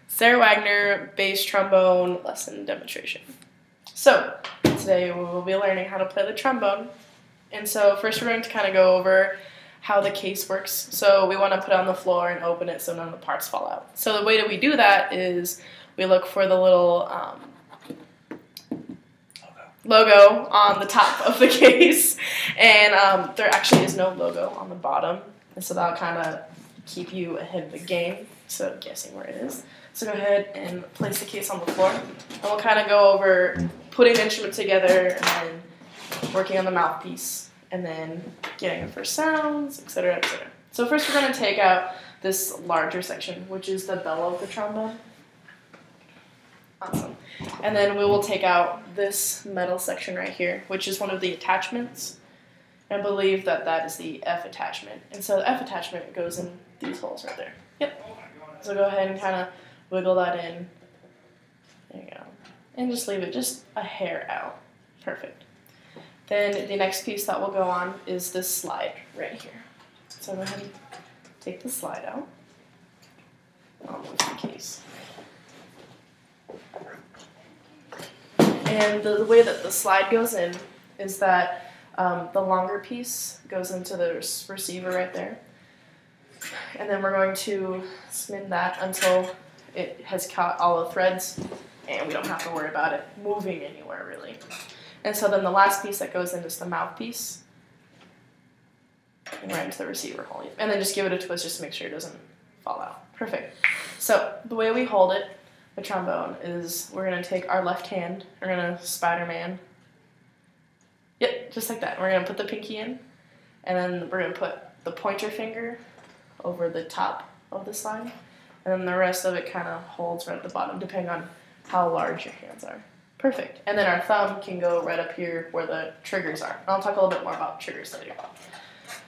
Sarah Wagner, bass trombone lesson demonstration. So, today we will be learning how to play the trombone. And so first we're going to kind of go over how the case works. So we want to put it on the floor and open it so none of the parts fall out. So the way that we do that is we look for the little logo on the top of the case, and there actually is no logo on the bottom, and so that'll kind of keep you ahead of the game, so guessing where it is. So go ahead and place the case on the floor, and we'll kind of go over putting the instrument together and then working on the mouthpiece and then getting the first sounds, etc., etc. So first we're going to take out this larger section, which is the bellow of the trombone. Awesome. And then we will take out this metal section right here, which is one of the attachments. I believe that that is the F attachment. And so the F attachment goes in these holes right there. Yep. So go ahead and kind of wiggle that in. There you go. And just leave it just a hair out. Perfect. Then the next piece that will go on is this slide right here. So go ahead and take the slide out. I'll move the case. And the way that the slide goes in is that the longer piece goes into the receiver right there. And then we're going to spin that until it has caught all the threads, and we don't have to worry about it moving anywhere really. And so then the last piece that goes in is the mouthpiece, and right into the receiver hole. And then just give it a twist just to make sure it doesn't fall out. Perfect. So the way we hold it, the trombone, is we're going to take our left hand, we're going to Spider-Man. Yep, just like that. We're going to put the pinky in, and then we're going to put the pointer finger over the top of the slide, and then the rest of it kind of holds right at the bottom, depending on how large your hands are. Perfect. And then our thumb can go right up here where the triggers are. And I'll talk a little bit more about triggers later.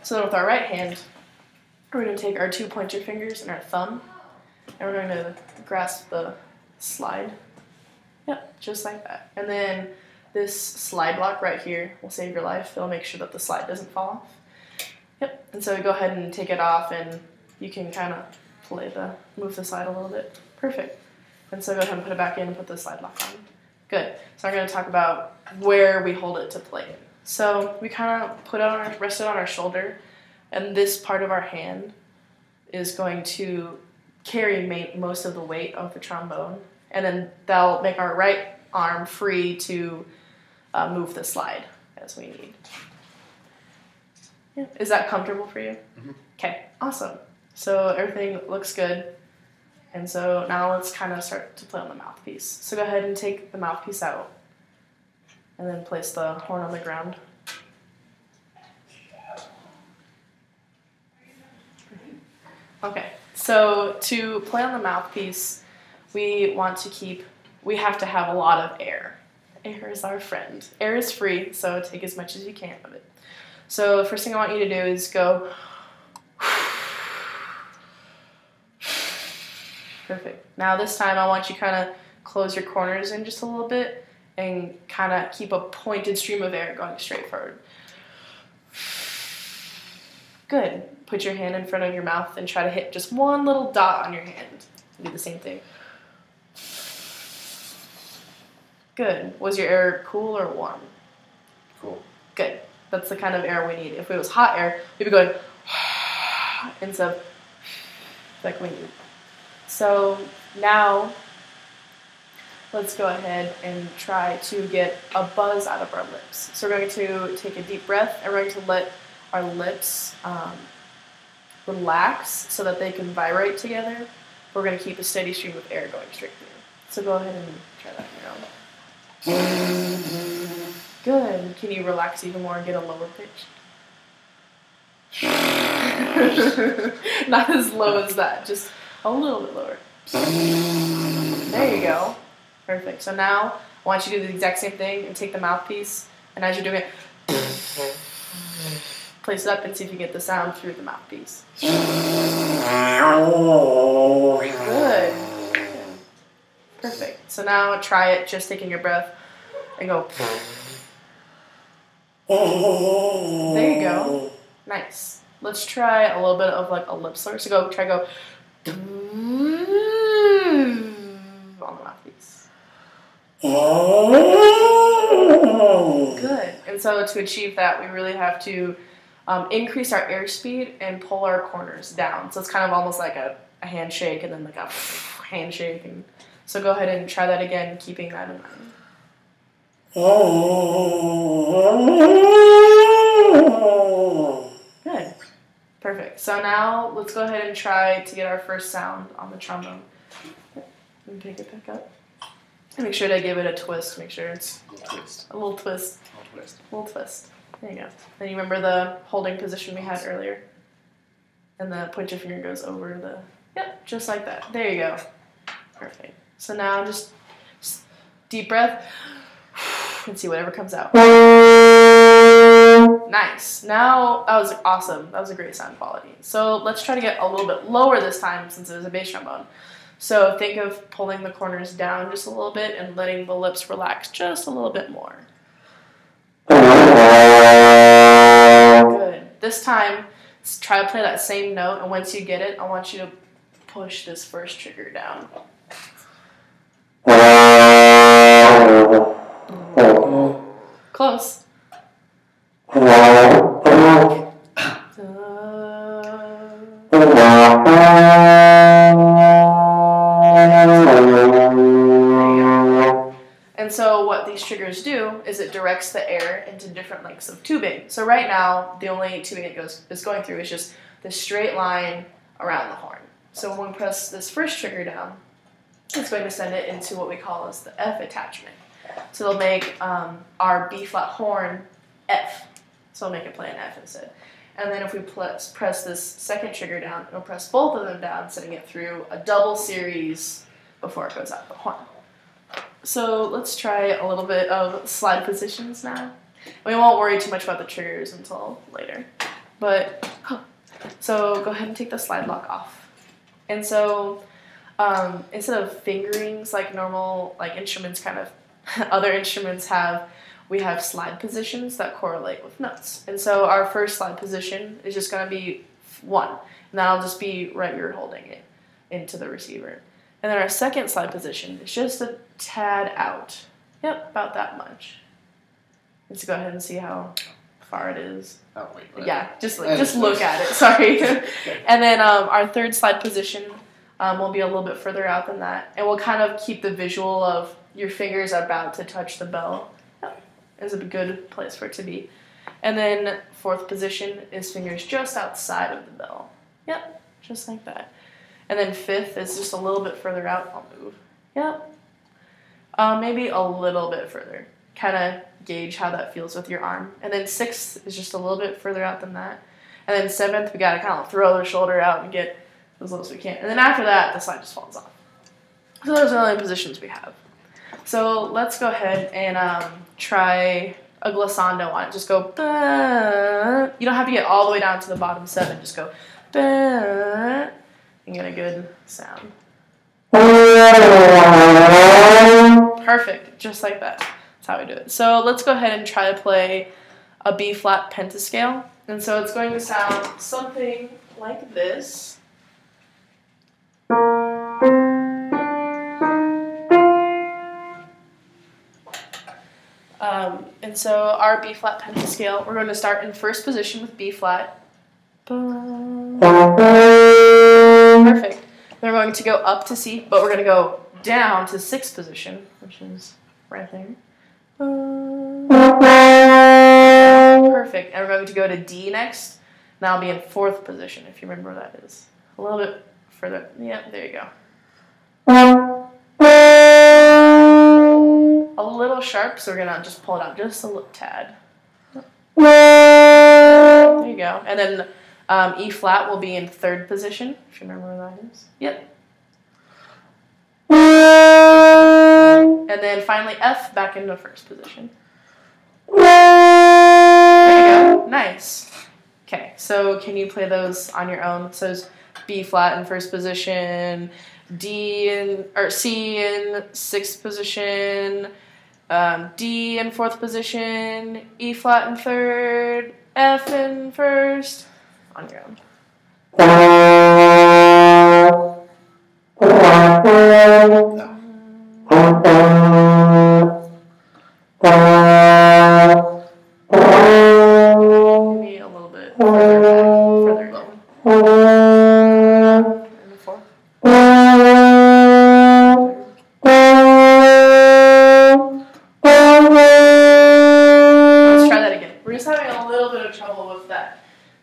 So then with our right hand, we're going to take our two pointer fingers and our thumb, and we're going to grasp the slide. Yep, just like that. And then this slide block right here will save your life. It'll make sure that the slide doesn't fall off. Yep, and so go ahead and take it off, and you can kind of move the slide a little bit. Perfect. And so go ahead and put it back in and put the slide lock on. Good. So I'm going to talk about where we hold it to play it. So we kind of rest it on our shoulder, and this part of our hand is going to carry most of the weight of the trombone, and then that'll make our right arm free to move the slide as we need. Yeah. Is that comfortable for you? Mm-hmm. Okay, awesome. So everything looks good, and so now let's kind of start to play on the mouthpiece. So go ahead and take the mouthpiece out, and then place the horn on the ground. Okay, so to play on the mouthpiece, we have to have a lot of air. Air is our friend. Air is free, so take as much as you can of it. So the first thing I want you to do is go. Perfect. Now this time I want you to kind of close your corners in just a little bit and kind of keep a pointed stream of air going straight forward. Good. Put your hand in front of your mouth and try to hit just one little dot on your hand. Do the same thing. Good. Was your air cool or warm? Cool. Good. That's the kind of air we need. If it was hot air, we'd be going instead of like we need. So now let's go ahead and try to get a buzz out of our lips. So we're going to take a deep breath, and we're going to let our lips relax so that they can vibrate together. We're going to keep a steady stream of air going straight through. So go ahead and try that now. Good. Can you relax even more and get a lower pitch? Not as low as that, just a little bit lower. There you go. Perfect. So now I want you to do the exact same thing and take the mouthpiece, and as you're doing it, place it up and see if you get the sound through the mouthpiece. Good. Perfect. So now try it, just taking your breath, and go. There you go. Nice. Let's try a little bit of like a lip slur. So go. mouthpiece. Good. And so to achieve that, we really have to increase our airspeed and pull our corners down. So it's kind of almost like a handshake and then like a handshake. And so go ahead and try that again, keeping that in mind. Good. Perfect. So now let's go ahead and try to get our first sound on the trombone. Let me pick it back up. And make sure to give it a twist. Make sure it's a little twist. A little twist. A little twist. There you go. Then you remember the holding position we had earlier? And the point your finger goes over the... Yep, just like that. There you go. Perfect. So now just deep breath. And see whatever comes out. Nice. Now, that was awesome. That was a great sound quality. So let's try to get a little bit lower this time since it was a bass trombone. So think of pulling the corners down just a little bit and letting the lips relax just a little bit more. Good. This time, try to play that same note, and once you get it, I want you to push this first trigger down. Close. And so what these triggers do is it directs the air into different lengths of tubing. So right now, the only tubing it is going through is just the straight line around the horn. So when we press this first trigger down, it's going to send it into what we call as the F attachment. So they'll make our B flat horn F. So it'll make it play an F instead. And then if we press this second trigger down, it'll press both of them down, sending it through a double series before it goes out the horn. So let's try a little bit of slide positions now. We won't worry too much about the triggers until later. But, so go ahead and take the slide lock off. And so instead of fingerings like normal, like instruments kind of, other instruments have, we have slide positions that correlate with notes. And so our first slide position is just going to be 1. And that'll just be right where you're holding it into the receiver. And then our second slide position is just a tad out. Yep, about that much. Let's go ahead and see how far it is. Oh, wait, yeah, just look at it. Sorry. And then our third slide position will be a little bit further out than that. And we'll kind of keep the visual of your fingers about to touch the bell. Yep, is a good place for it to be. And then fourth position is fingers just outside of the bell. Yep, just like that. And then fifth is just a little bit further out. I'll move. Yep. Maybe a little bit further. Kind of gauge how that feels with your arm. And then sixth is just a little bit further out than that. And then seventh, we got to kind of throw the shoulder out and get as low as we can. And then after that, the slide just falls off. So those are the only positions we have. So let's go ahead and try a glissando on it. Just go, bah. You don't have to get all the way down to the bottom 7. Just go, bah. And get a good sound. Perfect, just like that. That's how we do it. So let's go ahead and try to play a B flat pentascale. And so it's going to sound something like this. And so our B flat pentascale, we're going to start in first position with B flat. Perfect. Then we're going to go up to C, but we're going to go down to 6th position, which is right there. Perfect. And we're going to go to D next. And that'll be in 4th position, if you remember where that is. A little bit further. Yeah, there you go. A little sharp, so we're going to just pull it out just a little tad. There you go. And then E flat will be in 3rd position, if you remember where that is. Yep. And then finally F back into 1st position. There you go. Nice. Okay, so can you play those on your own? So it's B flat in 1st position, C in 6th position, D in 4th position, E flat in 3rd, F in 1st. On your own. No.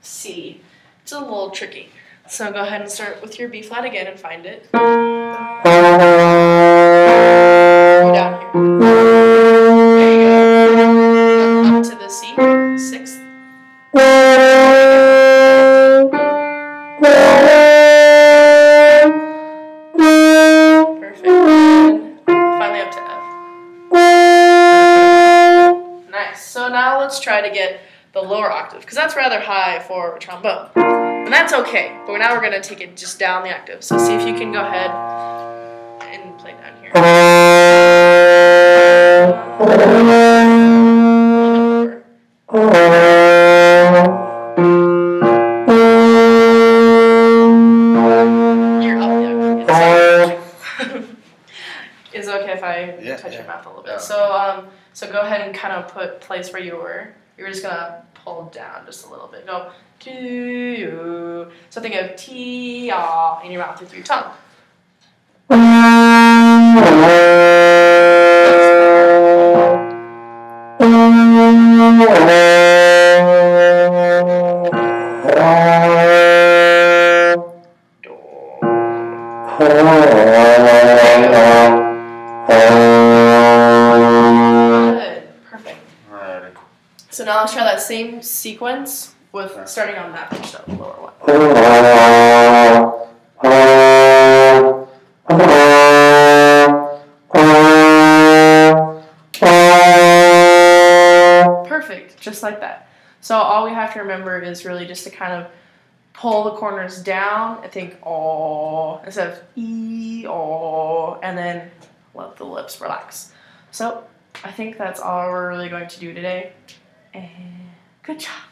C. It's a little tricky. So go ahead and start with your B flat again and find it. Go down here. There you go. Up to the C, sixth. Perfect. And finally up to F. Nice. So now let's try to get the lower octave, because that's rather high for a trombone. And that's okay, but now we're going to take it just down the octave. So see if you can go ahead and play down here. You're up the octave. Is it okay if I touch your mouth a little bit? So go ahead and kind of place where you were. You're just gonna pull down just a little bit. Go to. So think of T in your mouth with your tongue. So now let's try that same sequence with starting on that pitch, the lower one. Perfect, just like that. So all we have to remember is really just to kind of pull the corners down and think oh instead of e oh, and then let the lips relax. So I think that's all we're really going to do today. And good job.